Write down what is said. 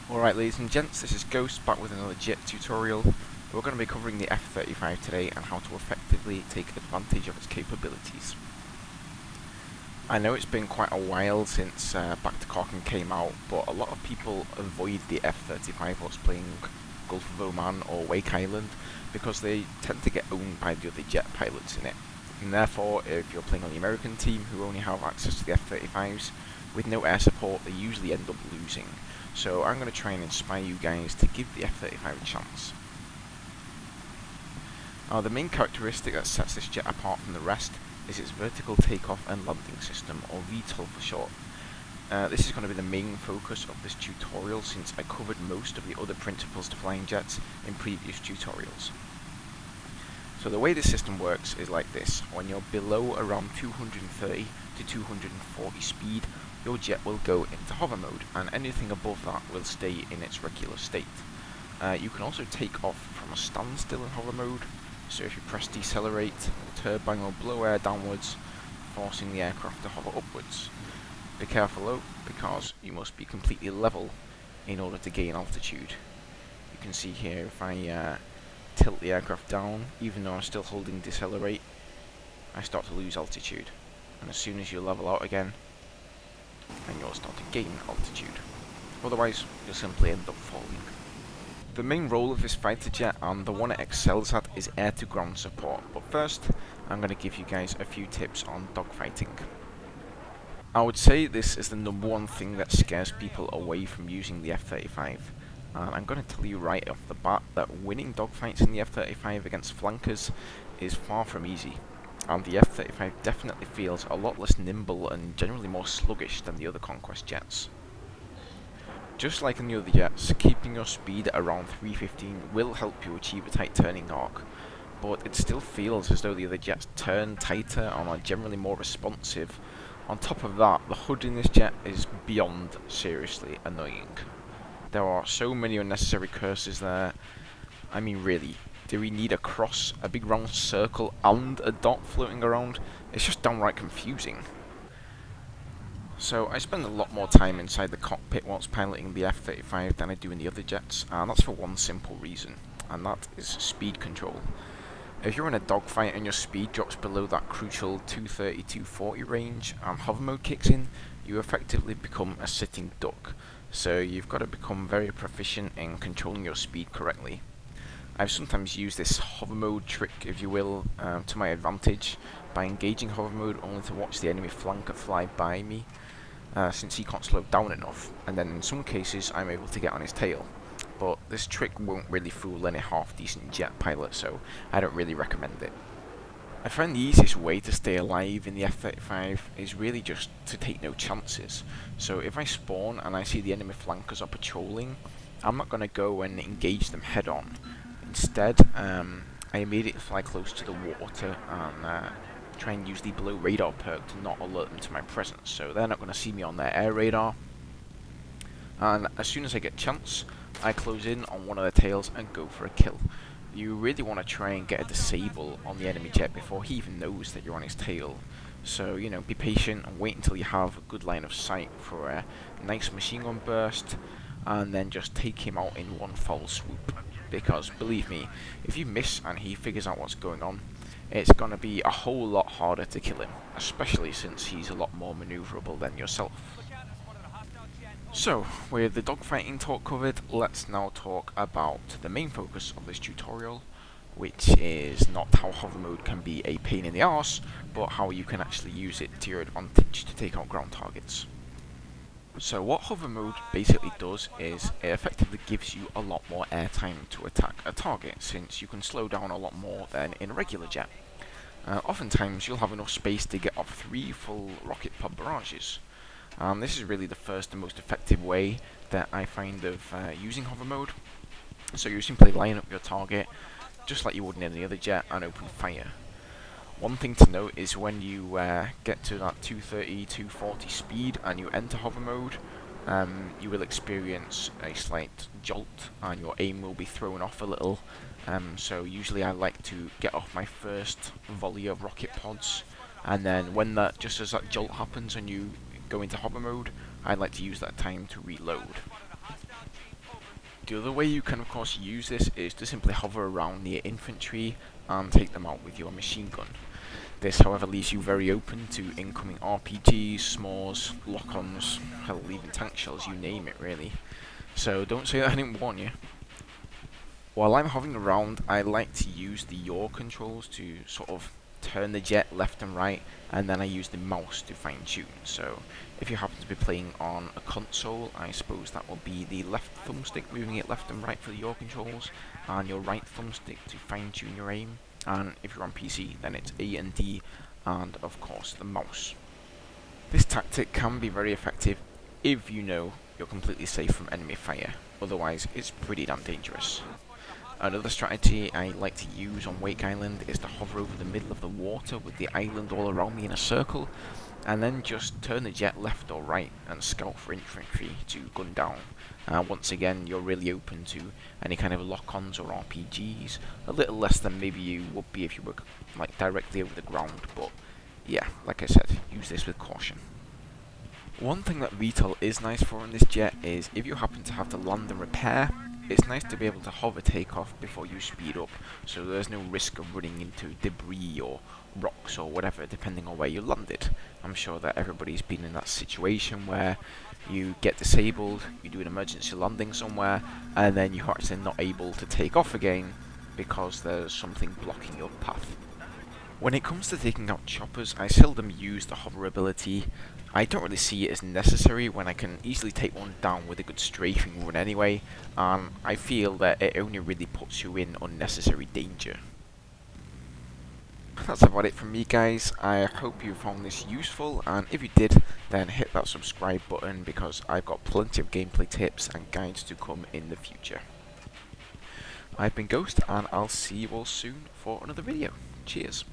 Alright ladies and gents, this is Ghost back with another jet tutorial. We're going to be covering the F-35 today and how to effectively take advantage of its capabilities. I know it's been quite a while since Back to Cocking came out, but a lot of people avoid the F-35 whilst playing Gulf of Oman or Wake Island because they tend to get owned by the other jet pilots in it. And therefore, if you're playing on the American team who only have access to the F-35s, with no air support, they usually end up losing. So I'm going to try and inspire you guys to give the F-35 a chance. Now, the main characteristic that sets this jet apart from the rest is its vertical takeoff and landing system, or VTOL for short. This is going to be the main focus of this tutorial since I covered most of the other principles to flying jets in previous tutorials. So the way this system works is like this. When you're below around 230 to 240 speed, your jet will go into hover mode, and anything above that will stay in its regular state. You can also take off from a standstill in hover mode, so if you press decelerate, the turbine will blow air downwards, forcing the aircraft to hover upwards. Be careful though, because you must be completely level in order to gain altitude. You can see here if I tilt the aircraft down, even though I'm still holding decelerate, I start to lose altitude. And as soon as you level out again, then you'll start to gain altitude. Otherwise, you'll simply end up falling. The main role of this fighter jet, and the one it excels at, is air-to-ground support. But first, I'm going to give you guys a few tips on dogfighting. I would say this is the number one thing that scares people away from using the F-35. And I'm going to tell you right off the bat that winning dogfights in the F-35 against flankers is far from easy. And the F-35 definitely feels a lot less nimble and generally more sluggish than the other Conquest jets. Just like in the other jets, keeping your speed at around 315 will help you achieve a tight turning arc, but it still feels as though the other jets turn tighter and are generally more responsive. On top of that, the hood in this jet is beyond seriously annoying. There are so many unnecessary curses there. I mean, really, do we need a cross, a big round circle, and a dot floating around? It's just downright confusing. So I spend a lot more time inside the cockpit whilst piloting the F-35 than I do in the other jets, and that's for one simple reason, and that is speed control. If you're in a dogfight and your speed drops below that crucial 230-240 range and hover mode kicks in, you effectively become a sitting duck. So you've got to become very proficient in controlling your speed correctly. I've sometimes used this hover mode trick, if you will, to my advantage by engaging hover mode only to watch the enemy flanker fly by me, since he can't slow down enough, and then in some cases I'm able to get on his tail. But this trick won't really fool any half-decent jet pilot, so I don't really recommend it. I find the easiest way to stay alive in the F-35 is really just to take no chances. So if I spawn and I see the enemy flankers are patrolling, I'm not going to go and engage them head on. Instead, I immediately fly close to the water and try and use the below radar perk to not alert them to my presence, so they're not going to see me on their air radar. And as soon as I get a chance, I close in on one of their tails and go for a kill. You really want to try and get a disable on the enemy jet before he even knows that you're on his tail. So, you know, be patient and wait until you have a good line of sight for a nice machine gun burst, and then just take him out in one foul swoop. Because, believe me, if you miss and he figures out what's going on, it's going to be a whole lot harder to kill him, especially since he's a lot more maneuverable than yourself. So, with the dogfighting talk covered, let's now talk about the main focus of this tutorial, which is not how hover mode can be a pain in the arse, but how you can actually use it to your advantage to take out ground targets. So what hover mode basically does is it effectively gives you a lot more airtime to attack a target, since you can slow down a lot more than in a regular jet. Oftentimes you'll have enough space to get off 3 full rocket pod barrages. This is really the first and most effective way that I find of using hover mode. So you simply line up your target just like you would in any other jet and open fire. One thing to note is when you get to that 230-240 speed and you enter hover mode, you will experience a slight jolt and your aim will be thrown off a little. So usually I like to get off my first volley of rocket pods, and then when just as that jolt happens and you go into hover mode, I like to use that time to reload. The other way you can of course use this is to simply hover around near infantry and take them out with your machine gun. This however leaves you very open to incoming RPGs, s'mores, lock-ons, hell even tank shells, you name it really. So don't say that I didn't warn you. While I'm hovering around, I like to use the yaw controls to sort of turn the jet left and right, and then I use the mouse to fine tune. So if you happen to be playing on a console, I suppose that will be the left thumbstick moving it left and right for the yaw controls, and your right thumbstick to fine tune your aim. And if you're on PC, then it's A and D, and of course the mouse. This tactic can be very effective if you know you're completely safe from enemy fire, otherwise it's pretty damn dangerous. Another strategy I like to use on Wake Island is to hover over the middle of the water with the island all around me in a circle, and then just turn the jet left or right and scout for infantry to gun down. Once again, you're really open to any kind of lock-ons or RPGs, a little less than maybe you would be if you were like directly over the ground, but yeah, like I said, use this with caution. One thing that VTOL is nice for in this jet is if you happen to have to land and repair, it's nice to be able to hover takeoff before you speed up, so there's no risk of running into debris or rocks or whatever depending on where you landed. I'm sure that everybody's been in that situation where you get disabled, you do an emergency landing somewhere, and then you're actually not able to take off again because there's something blocking your path. When it comes to taking out choppers, I seldom use the hover ability. I don't really see it as necessary when I can easily take one down with a good strafing run anyway, and I feel that it only really puts you in unnecessary danger. That's about it from me guys. I hope you found this useful, and if you did, then hit that subscribe button because I've got plenty of gameplay tips and guides to come in the future. I've been Ghost, and I'll see you all soon for another video. Cheers.